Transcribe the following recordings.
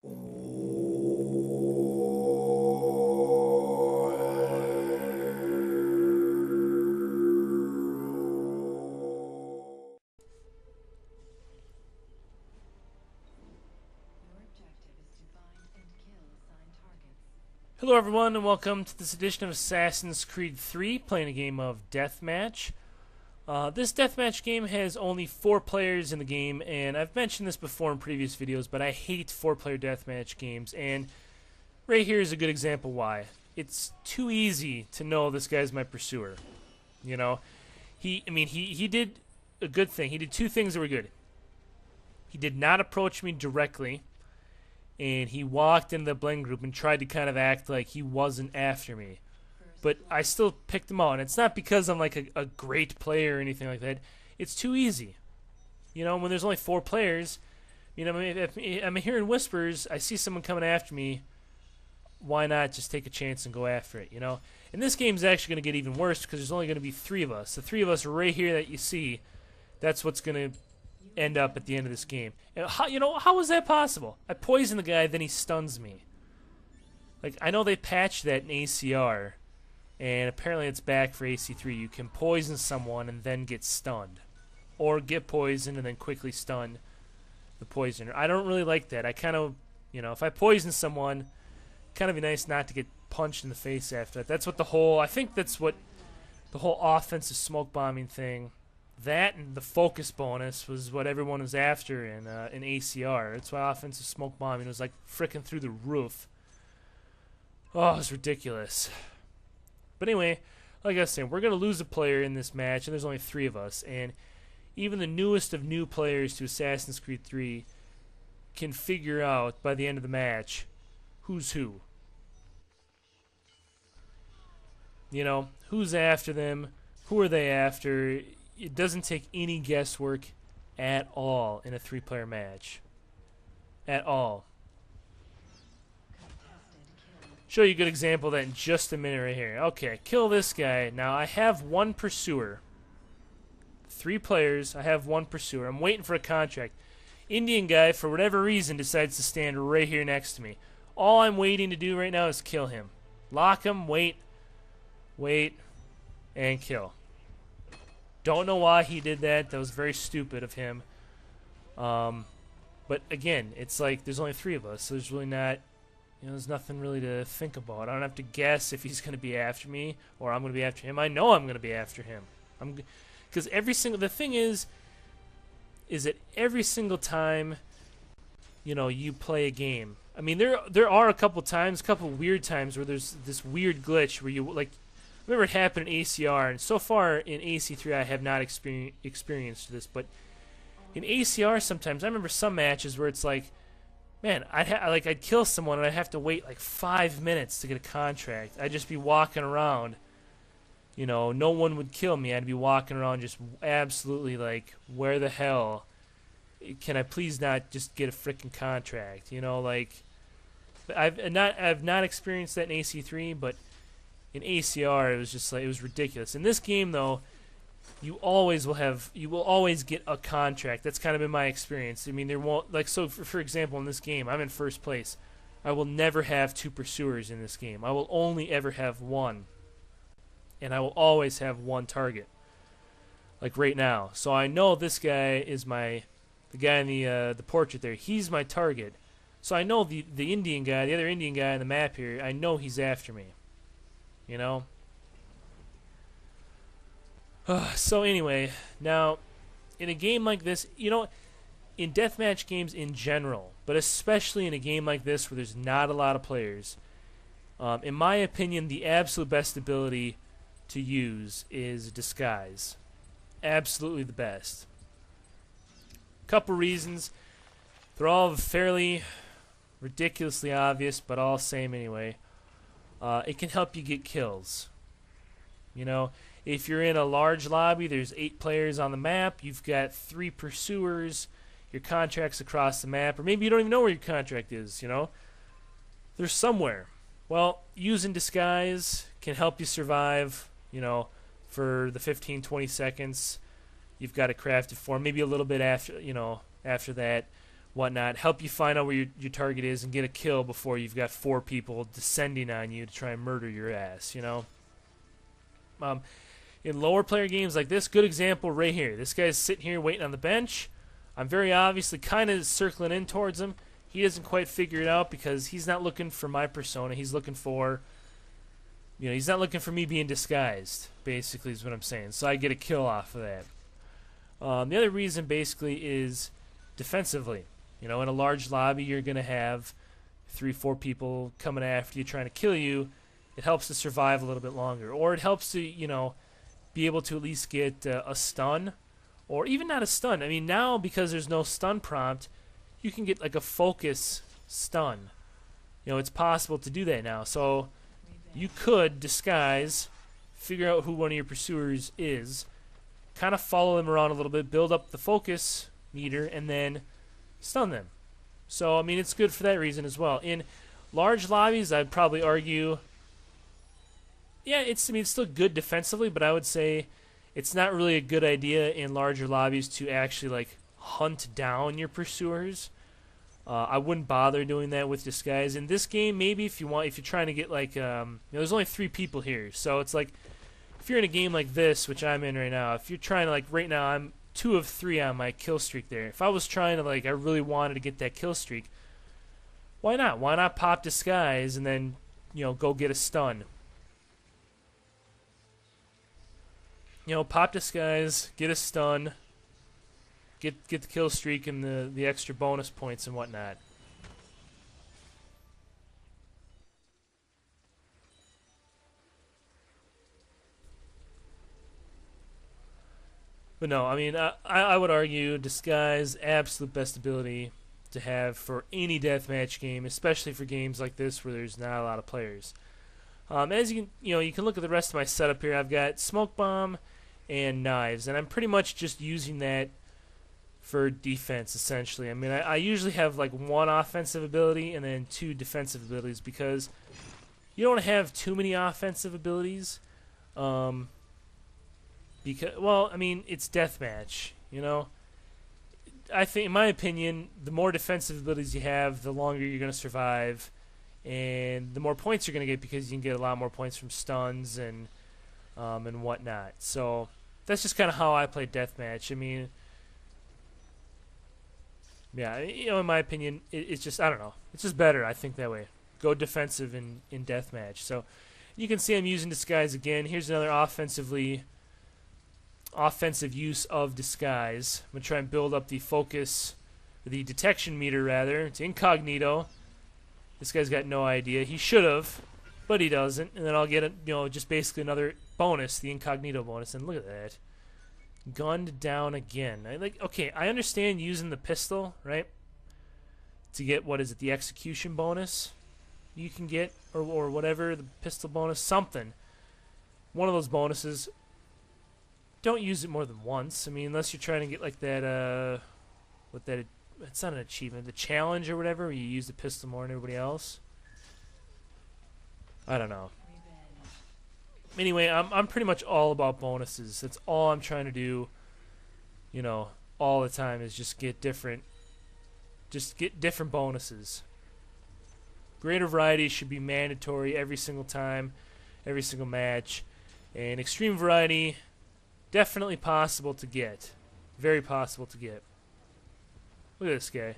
Hello everyone and welcome to this edition of Assassin's Creed 3, playing a game of Deathmatch. This Deathmatch game has only 4 players in the game, and I've mentioned this before in previous videos, but I hate 4-player Deathmatch games, and right here is a good example why. It's too easy to know this guy's my pursuer. You know, he did a good thing. He did 2 things that were good. He did not approach me directly, and he walked in the blend group and tried to kind of act like he wasn't after me. But I still picked him out, and it's not because I'm like a great player or anything like that. It's too easy. You know, when there's only 4 players, you know, if I'm hearing whispers, I see someone coming after me, why not just take a chance and go after it, you know? And this game's actually going to get even worse because there's only going to be 3 of us. The 3 of us right here that you see, that's what's going to end up at the end of this game. And how is that possible? I poison the guy, then he stuns me. Like, I know they patched that in ACR, and apparently it's back for AC3. You can poison someone and then get stunned, or get poisoned and then quickly stun the poisoner. I don't really like that. I kind of, if I poison someone, kind of be nice not to get punched in the face after that. That's what I think that's what the whole offensive smoke bombing thing. That and the focus bonus was what everyone was after in ACR. That's why offensive smoke bombing was like frickin' through the roof. Oh, it's ridiculous. But anyway, like I was saying, we're going to lose a player in this match, and there's only 3 of us. And even the newest of new players to Assassin's Creed 3 can figure out by the end of the match who's who. You know, who's after them, who are they after. It doesn't take any guesswork at all in a 3-player match. At all. Show you a good example of that in just a minute right here. Okay, kill this guy. Now I have 1 pursuer. 3 players, I have 1 pursuer. I'm waiting for a contract. Indian guy, for whatever reason, decides to stand right here next to me. All I'm waiting to do right now is kill him. Lock him, wait, and kill. Don't know why he did that. That was very stupid of him. But again, it's like there's only 3 of us, so there's really not, there's nothing really to think about. I don't have to guess if he's going to be after me or I'm going to be after him. I know I'm going to be after him. Because the thing is that every single time, you play a game. I mean, there are a couple weird times where there's this weird glitch where you like. I remember it happened in ACR, and so far in AC3 I have not experienced this, but in ACR sometimes I remember some matches where it's like, man, I'd kill someone and I'd have to wait like 5 minutes to get a contract. I'd just be walking around, no one would kill me. I'd be walking around just absolutely like, where the hell can I please not just get a freaking contract? Like I've not experienced that in AC3, but in ACR, it was just like, it was ridiculous. In this game, though, you will always get a contract. That's kind of been my experience. I mean, there won't, like, so for example, in this game, I'm in first place. I will never have 2 pursuers in this game. I will only ever have 1, and I will always have 1 target, like right now. So I know this guy is the guy in the portrait there. He's my target. So I know the Indian guy, the other Indian guy on the map here. I know he's after me. So anyway, now in a game like this, in deathmatch games in general, but especially in a game like this where there's not a lot of players, in my opinion, the absolute best ability to use is disguise. Absolutely the best. Couple reasons. They're all fairly ridiculously obvious, but all same anyway. It can help you get kills. If you're in a large lobby, there's 8 players on the map, you've got 3 pursuers, your contract's across the map, or maybe you don't even know where your contract is, They're somewhere. Well, using disguise can help you survive, for the 15-20 seconds you've got it crafted for, maybe a little bit after, after that. whatnot, help you find out where your target is and get a kill before you've got 4 people descending on you to try and murder your ass, you know? In lower player games like this, good example right here. This guy's sitting here waiting on the bench. I'm very obviously kind of circling in towards him. He doesn't quite figure it out because he's not looking for my persona. He's looking for, you know, he's not looking for me being disguised, basically is what I'm saying. So I get a kill off of that. The other reason basically is defensively. You know, in a large lobby, you're going to have 3-4 people coming after you trying to kill you. It helps to survive a little bit longer. Or it helps to, you know, be able to at least get a stun. Or even not a stun. I mean, now because there's no stun prompt, you can get like a focus stun. You know, it's possible to do that now. So you could disguise, figure out who one of your pursuers is, kind of follow them around a little bit, build up the focus meter, and then stun them. So, I mean, it's good for that reason as well. In large lobbies, I'd probably argue, yeah, it's still good defensively, but I would say it's not really a good idea in larger lobbies to actually, like, hunt down your pursuers. I wouldn't bother doing that with disguise. In this game, maybe if you're trying to get, like, you know, there's only 3 people here, so it's like, if you're in a game like this, which I'm in right now, if you're trying to, like, right now, I'm 2 of 3 on my kill streak there. If I was trying to, like, I really wanted to get that kill streak, why not? Why not pop disguise and then, you know, go get a stun? You know, pop disguise, get a stun, get the kill streak and the extra bonus points and whatnot. But no, I mean, I would argue disguise, absolute best ability to have for any deathmatch game, especially for games like this where there's not a lot of players. As you can look at the rest of my setup here. I've got smoke bomb and knives, and I'm pretty much just using that for defense essentially. I mean, I usually have like 1 offensive ability and then 2 defensive abilities because you don't have too many offensive abilities. Because, well, I mean, it's deathmatch, you know. I think, in my opinion, the more defensive abilities you have, the longer you're going to survive, and the more points you're going to get because you can get a lot more points from stuns and whatnot. So that's just kind of how I play deathmatch. I mean, yeah, you know, in my opinion, it's just, I don't know, it's just better, I think, that way. Go defensive in deathmatch. So you can see I'm using disguise again. Here's another offensive use of disguise. I'm going to try and build up the focus, the detection meter rather. It's incognito. This guy's got no idea. He should have, but he doesn't. And then I'll get just basically another bonus, the incognito bonus. And look at that. Gunned down again. Okay, I understand using the pistol, right? To get, what is it, the execution bonus you can get, or whatever, the pistol bonus, something. One of those bonuses. Don't use it more than once. I mean, unless you're trying to get like that, it's not an achievement, the challenge or whatever, where you use the pistol more than everybody else. I don't know. Anyway, I'm pretty much all about bonuses. That's all I'm trying to do, you know, all the time is just get different bonuses. Greater variety should be mandatory every single time, every single match, and extreme variety, definitely possible to get. Very possible to get. Look at this guy.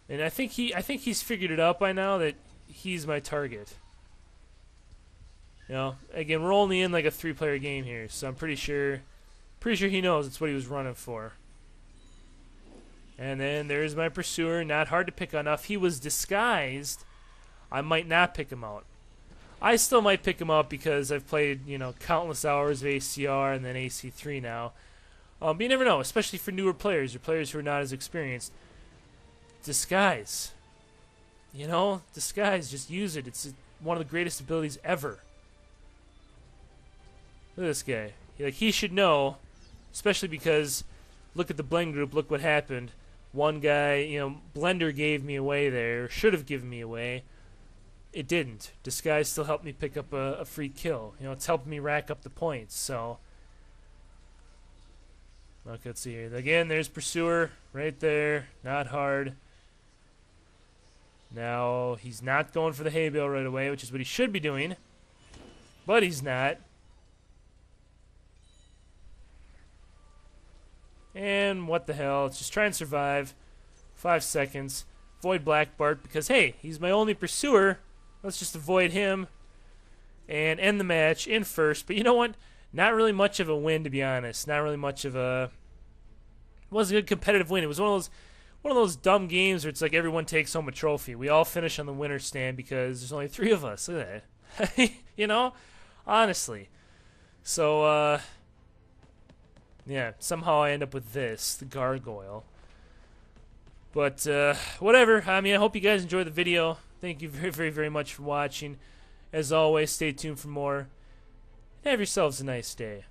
And I think he's figured it out by now that he's my target. You know, again, we're only in like a 3-player game here, so I'm pretty sure he knows it's what he was running for. And then there's my pursuer, not hard to pick on. If he was disguised, I might not pick him out. I still might pick him up because I've played, you know, countless hours of ACR and then AC3 now. But you never know, especially for newer players or players who are not as experienced. Disguise. You know, disguise, just use it. It's one of the greatest abilities ever. Look at this guy. He should know, especially because look at the blend group, look what happened. One guy, you know, Blender gave me away there, should have given me away. It didn't. Disguise still helped me pick up a free kill. You know, it's helped me rack up the points. So, Okay, let's see here. Again, there's Pursuer right there. Not hard. Now, he's not going for the hay bale right away, which is what he should be doing. But he's not. And what the hell? Let's just try and survive. 5 seconds. Avoid Black Bart because, hey, he's my only Pursuer. Let's just avoid him and end the match in first. But you know what? Not really much of a win, to be honest. Not really much of a... It was a good competitive win. It was one of those dumb games where it's like everyone takes home a trophy. We all finish on the winner's stand because there's only 3 of us. Look at that. You know? Honestly. So, yeah, somehow I end up with this, the gargoyle. But, whatever. I mean, I hope you guys enjoyed the video. Thank you very, very, very much for watching. As always, stay tuned for more. Have yourselves a nice day.